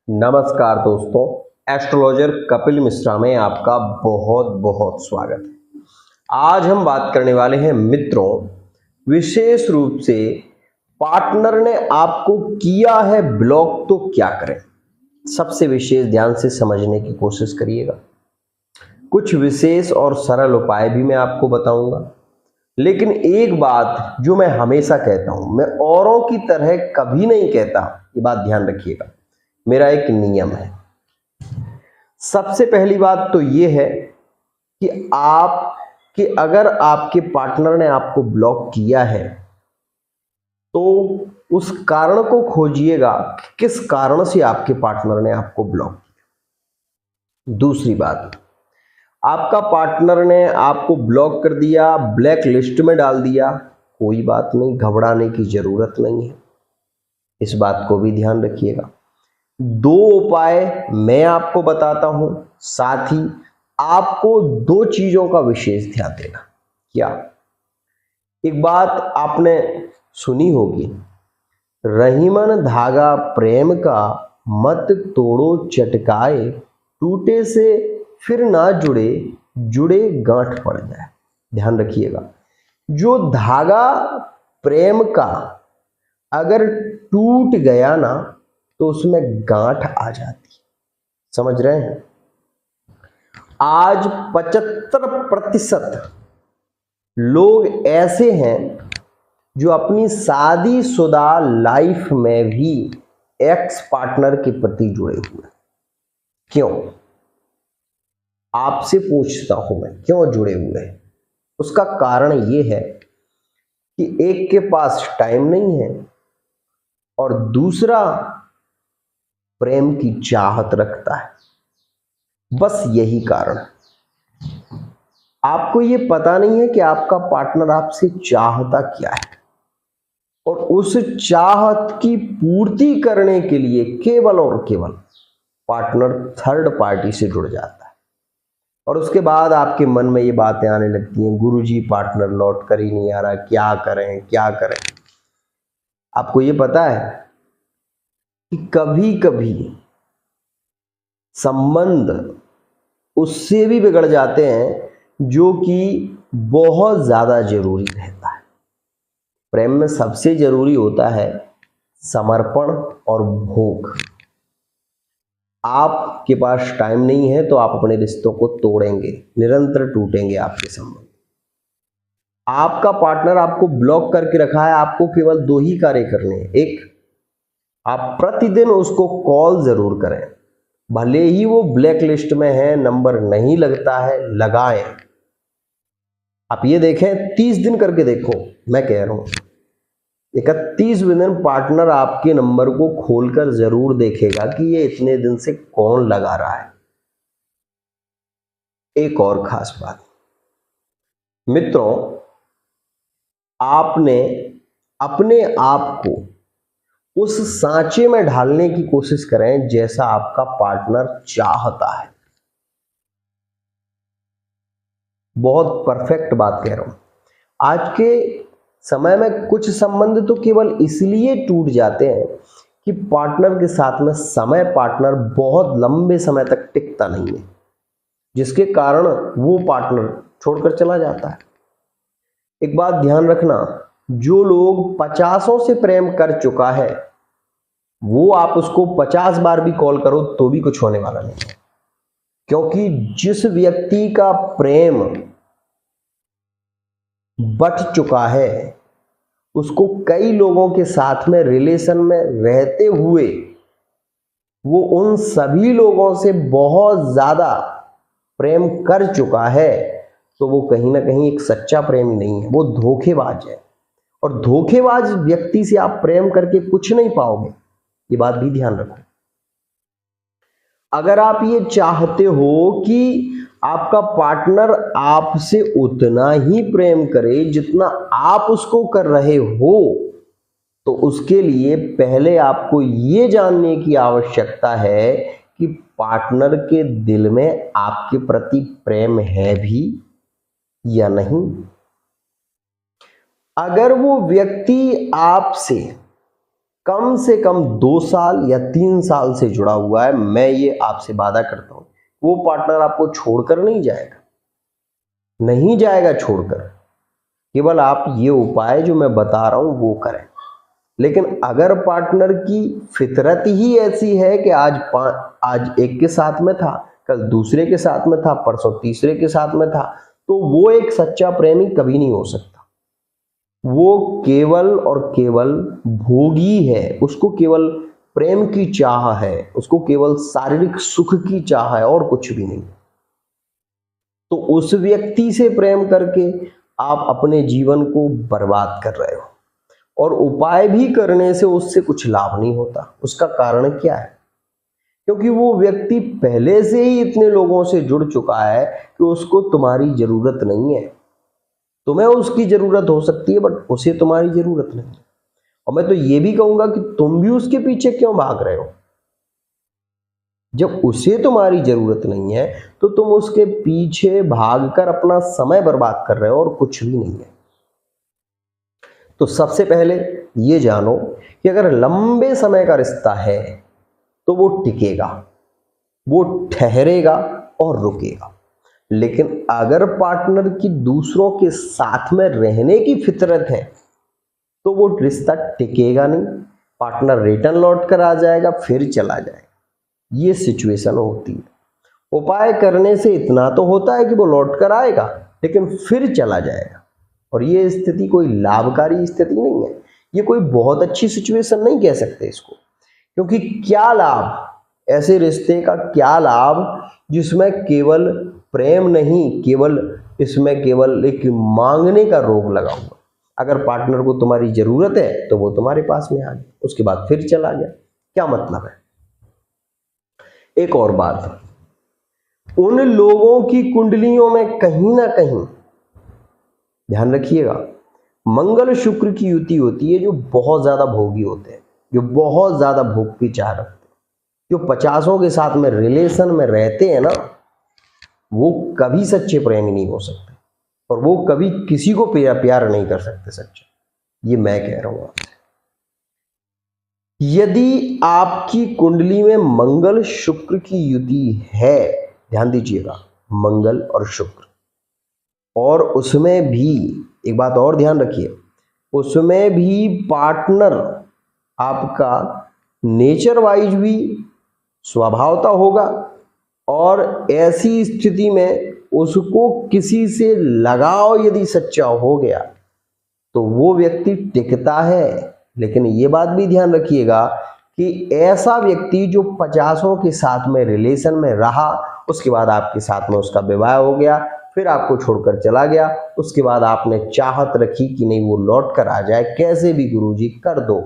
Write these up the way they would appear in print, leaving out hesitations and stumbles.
नमस्कार दोस्तों, एस्ट्रोलॉजर कपिल मिश्रा में आपका बहुत बहुत स्वागत है। आज हम बात करने वाले हैं मित्रों, विशेष रूप से पार्टनर ने आपको किया है ब्लॉक तो क्या करें। सबसे विशेष ध्यान से समझने की कोशिश करिएगा। कुछ विशेष और सरल उपाय भी मैं आपको बताऊंगा, लेकिन एक बात जो मैं हमेशा कहता हूं, मैं औरों की तरह कभी नहीं कहता, ये बात ध्यान रखिएगा। मेरा एक नियम है। सबसे पहली बात तो ये है कि अगर आपके पार्टनर ने आपको ब्लॉक किया है तो उस कारण को खोजिएगा कि किस कारण से आपके पार्टनर ने आपको ब्लॉक किया। दूसरी बात, आपका पार्टनर ने आपको ब्लॉक कर दिया, ब्लैक लिस्ट में डाल दिया, कोई बात नहीं, घबराने की जरूरत नहीं है। इस बात को भी ध्यान रखिएगा। दो उपाय मैं आपको बताता हूं, साथ ही आपको दो चीजों का विशेष ध्यान देना। क्या? एक बात आपने सुनी होगी, रहीमन धागा प्रेम का, मत तोड़ो चटकाए, टूटे से फिर ना जुड़े, जुड़े गांठ पड़ जाए। ध्यान रखिएगा, जो धागा प्रेम का अगर टूट गया ना तो उसमें गांठ आ जाती। समझ रहे हैं? आज 75% लोग ऐसे हैं जो अपनी शादीशुदा लाइफ में भी एक्स पार्टनर के प्रति जुड़े हुए। क्यों? आपसे पूछता हूं मैं, क्यों जुड़े हुए हैं? उसका कारण यह है कि एक के पास टाइम नहीं है और दूसरा प्रेम की चाहत रखता है। बस यही कारण है। आपको ये पता नहीं है कि आपका पार्टनर आपसे चाहता क्या है, और उस चाहत की पूर्ति करने के लिए केवल और केवल पार्टनर थर्ड पार्टी से जुड़ जाता है। और उसके बाद आपके मन में ये बातें आने लगती हैं, गुरुजी पार्टनर लौट कर ही नहीं आ रहा, क्या करें क्या करें। आपको ये पता है कि कभी कभी संबंध उससे भी बिगड़ जाते हैं जो कि बहुत ज्यादा जरूरी रहता है। प्रेम में सबसे जरूरी होता है समर्पण और भोग। आपके पास टाइम नहीं है तो आप अपने रिश्तों को तोड़ेंगे, निरंतर टूटेंगे आपके संबंध। आपका पार्टनर आपको ब्लॉक करके रखा है, आपको केवल दो ही कार्य करने हैं। एक, आप प्रतिदिन उसको कॉल जरूर करें, भले ही वो ब्लैक लिस्ट में है, नंबर नहीं लगता है, लगाएं। आप ये देखें, 30 दिन करके देखो, मैं कह रहा हूं 31वें दिन पार्टनर आपके नंबर को खोलकर जरूर देखेगा कि ये इतने दिन से कौन लगा रहा है। एक और खास बात मित्रों, आपने अपने आप को उस सांचे में ढालने की कोशिश करें जैसा आपका पार्टनर चाहता है। बहुत परफेक्ट बात कह रहा हूं। आज के समय में कुछ संबंध तो केवल इसलिए टूट जाते हैं कि पार्टनर के साथ में पार्टनर बहुत लंबे समय तक टिकता नहीं है, जिसके कारण वो पार्टनर छोड़कर चला जाता है। एक बात ध्यान रखना, जो लोग 50 से प्रेम कर चुका है वो आप उसको 50 बार भी कॉल करो तो भी कुछ होने वाला नहीं है, क्योंकि जिस व्यक्ति का प्रेम बट चुका है उसको कई लोगों के साथ में रिलेशन में रहते हुए वो उन सभी लोगों से बहुत ज्यादा प्रेम कर चुका है, तो वो कहीं ना कहीं एक सच्चा प्रेमी नहीं है, वो धोखेबाज है। और धोखेबाज व्यक्ति से आप प्रेम करके कुछ नहीं पाओगे, ये बात भी ध्यान रखो। अगर आप ये चाहते हो कि आपका पार्टनर आपसे उतना ही प्रेम करे जितना आप उसको कर रहे हो, तो उसके लिए पहले आपको ये जानने की आवश्यकता है कि पार्टनर के दिल में आपके प्रति प्रेम है भी या नहीं। अगर वो व्यक्ति आपसे कम से कम 2 साल या 3 साल से जुड़ा हुआ है, मैं ये आपसे वादा करता हूं, वो पार्टनर आपको छोड़कर नहीं जाएगा, नहीं जाएगा छोड़कर। केवल आप ये उपाय जो मैं बता रहा हूं वो करें। लेकिन अगर पार्टनर की फितरत ही ऐसी है कि आज एक के साथ में था, कल दूसरे के साथ में था, परसों तीसरे के साथ में था, तो वो एक सच्चा प्रेमी कभी नहीं हो सकता। वो केवल और केवल भोगी है, उसको केवल प्रेम की चाह है, उसको केवल शारीरिक सुख की चाह है और कुछ भी नहीं। तो उस व्यक्ति से प्रेम करके आप अपने जीवन को बर्बाद कर रहे हो, और उपाय भी करने से उससे कुछ लाभ नहीं होता। उसका कारण क्या है? क्योंकि वो व्यक्ति पहले से ही इतने लोगों से जुड़ चुका है कि उसको तुम्हारी जरूरत नहीं है। तुम्हें उसकी जरूरत हो सकती है, बट उसे तुम्हारी जरूरत नहीं है। और मैं तो ये भी कहूंगा कि तुम भी उसके पीछे क्यों भाग रहे हो? जब उसे तुम्हारी जरूरत नहीं है तो तुम उसके पीछे भागकर अपना समय बर्बाद कर रहे हो, और कुछ भी नहीं है। तो सबसे पहले ये जानो कि अगर लंबे समय का रिश्ता है तो वो टिकेगा, वो ठहरेगा और रुकेगा। लेकिन अगर पार्टनर की दूसरों के साथ में रहने की फितरत है तो वो रिश्ता टिकेगा नहीं, पार्टनर रिटर्न लौट कर आ जाएगा, फिर चला जाएगा। ये सिचुएशन होती है। उपाय करने से इतना तो होता है कि वो लौट कर आएगा लेकिन फिर चला जाएगा, और ये स्थिति कोई लाभकारी स्थिति नहीं है। ये कोई बहुत अच्छी सिचुएशन नहीं कह सकते इसको, क्योंकि क्या लाभ, ऐसे रिश्ते का क्या लाभ जिसमें केवल प्रेम नहीं, केवल इसमें केवल एक मांगने का रोग लगा हुआ। अगर पार्टनर को तुम्हारी जरूरत है तो वो तुम्हारे पास में आ गया, उसके बाद फिर चला गया, क्या मतलब है? एक और बात, उन लोगों की कुंडलियों में कहीं ना कहीं ध्यान रखिएगा, मंगल शुक्र की युति होती है जो बहुत ज्यादा भोगी होते हैं, जो बहुत ज्यादा भोग की चाह रखते हैं, जो 50 के साथ में रिलेशन में रहते हैं ना, वो कभी सच्चे प्रेमी नहीं हो सकते, और वो कभी किसी को प्यार नहीं कर सकते सच्चा। ये मैं कह रहा हूं आपसे। यदि आपकी कुंडली में मंगल शुक्र की युति है, ध्यान दीजिएगा, मंगल और शुक्र, और उसमें भी एक बात और ध्यान रखिए, उसमें भी पार्टनर आपका नेचर वाइज भी स्वभावता होगा, और ऐसी स्थिति में उसको किसी से लगाव यदि सच्चा हो गया तो वो व्यक्ति टिकता है। लेकिन ये बात भी ध्यान रखिएगा कि ऐसा व्यक्ति जो 50 के साथ में रिलेशन में रहा, उसके बाद आपके साथ में उसका विवाह हो गया, फिर आपको छोड़कर चला गया, उसके बाद आपने चाहत रखी कि नहीं वो लौट कर आ जाए, कैसे भी गुरुजी कर दो।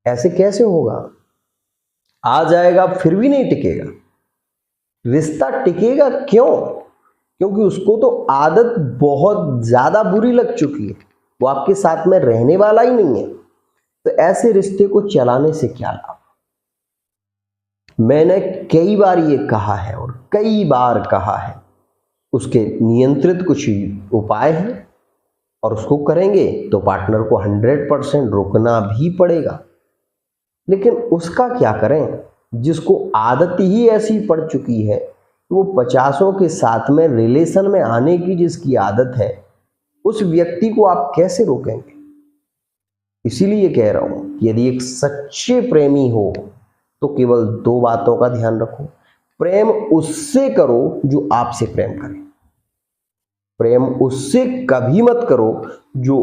ऐसे कैसे होगा? आ जाएगा फिर भी नहीं टिकेगा। रिश्ता टिकेगा क्यों? क्योंकि उसको तो आदत बहुत ज्यादा बुरी लग चुकी है, वो आपके साथ में रहने वाला ही नहीं है। तो ऐसे रिश्ते को चलाने से क्या लाभ? मैंने कई बार ये कहा है और कई बार कहा है, उसके नियंत्रित कुछ उपाय हैं, और उसको करेंगे तो पार्टनर को 100% रुकना भी पड़ेगा। लेकिन उसका क्या करें जिसको आदत ही ऐसी पड़ चुकी है, वो 50 के साथ में रिलेशन में आने की जिसकी आदत है, उस व्यक्ति को आप कैसे रोकेंगे? इसीलिए कह रहा हूं, यदि एक सच्चे प्रेमी हो तो केवल 2 बातों का ध्यान रखो। प्रेम उससे करो जो आपसे प्रेम करे, प्रेम उससे कभी मत करो जो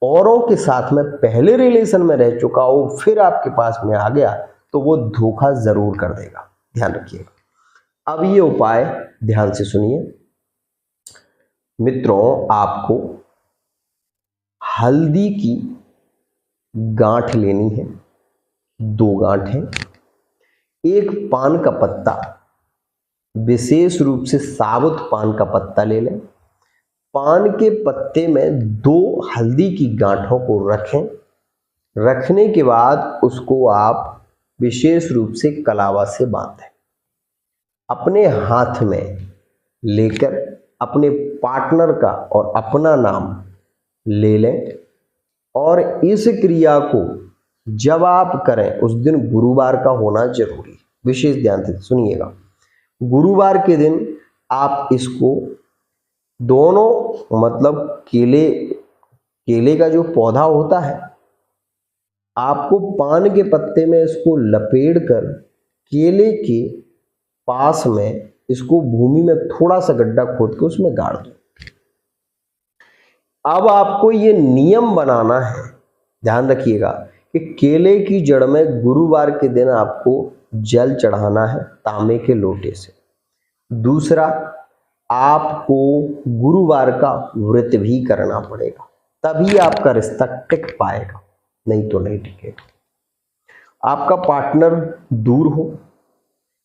औरों के साथ में पहले रिलेशन में रह चुका हो, फिर आपके पास में आ गया तो वो धोखा जरूर कर देगा, ध्यान रखिएगा। अब ये उपाय ध्यान से सुनिए मित्रों, आपको हल्दी की गांठ लेनी है, 2 गांठ है, एक पान का पत्ता, विशेष रूप से साबुत पान का पत्ता ले लें। पान के पत्ते में 2 हल्दी की गांठों को रखें। रखने के बाद उसको आप विशेष रूप से कलावा से बांधें। अपने हाथ में लेकर अपने पार्टनर का और अपना नाम ले लें, और इस क्रिया को जब आप करें उस दिन गुरुवार का होना जरूरी है। विशेष ध्यान से सुनिएगा, गुरुवार के दिन आप इसको दोनों मतलब केले का जो पौधा होता है, आपको पान के पत्ते में इसको लपेट कर केले के पास में इसको भूमि में थोड़ा सा गड्ढा खोद के उसमें गाड़ दो। अब आपको ये नियम बनाना है, ध्यान रखिएगा कि केले की जड़ में गुरुवार के दिन आपको जल चढ़ाना है तांबे के लोटे से। दूसरा, आपको गुरुवार का व्रत भी करना पड़ेगा, तभी आपका रिश्ता टिक पाएगा, नहीं तो नहीं टिकेगा। आपका पार्टनर दूर हो,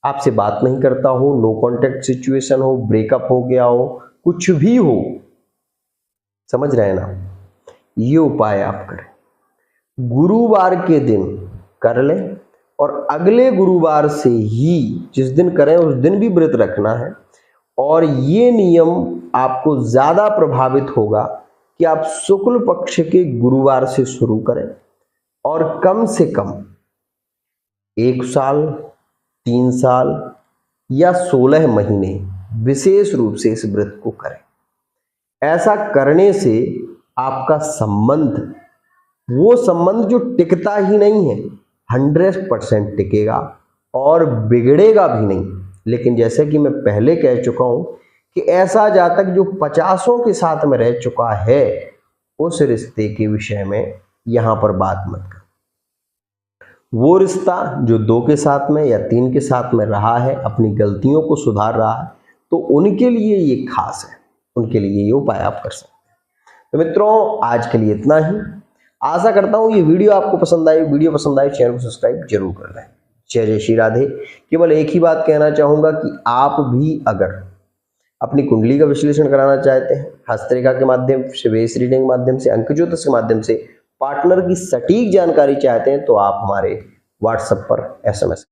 आपसे बात नहीं करता हो, नो कांटेक्ट सिचुएशन हो, ब्रेकअप हो गया हो, कुछ भी हो, समझ रहे हैं ना, ये उपाय आप करें, गुरुवार के दिन कर लें और अगले गुरुवार से ही जिस दिन करें उस दिन भी व्रत रखना है। और ये नियम आपको ज्यादा प्रभावित होगा कि आप शुक्ल पक्ष के गुरुवार से शुरू करें और कम से कम 1 साल, 3 साल या 16 महीने विशेष रूप से इस व्रत को करें। ऐसा करने से आपका संबंध, वो संबंध जो टिकता ही नहीं है, 100% टिकेगा और बिगड़ेगा भी नहीं। लेकिन जैसे कि मैं पहले कह चुका हूं कि ऐसा जातक जो 50ओं के साथ में रह चुका है, उस रिश्ते के विषय में यहां पर बात मत कर। वो रिश्ता जो 2 के साथ में या 3 के साथ में रहा है, अपनी गलतियों को सुधार रहा है, तो उनके लिए ये खास है, उनके लिए ये उपाय आप कर सकते हैं। तो मित्रों, आज के लिए इतना ही। आशा करता हूं ये वीडियो आपको पसंद आई। वीडियो पसंद आई चैनल को सब्सक्राइब जरूर कर लें। जय जय श्री राधे। केवल एक ही बात कहना चाहूंगा कि आप भी अगर अपनी कुंडली का विश्लेषण कराना चाहते हैं, हस्तरेखा के माध्यम से, बेस रीडिंग के माध्यम से, अंक ज्योतिष के माध्यम से पार्टनर की सटीक जानकारी चाहते हैं, तो आप हमारे व्हाट्सएप पर SMS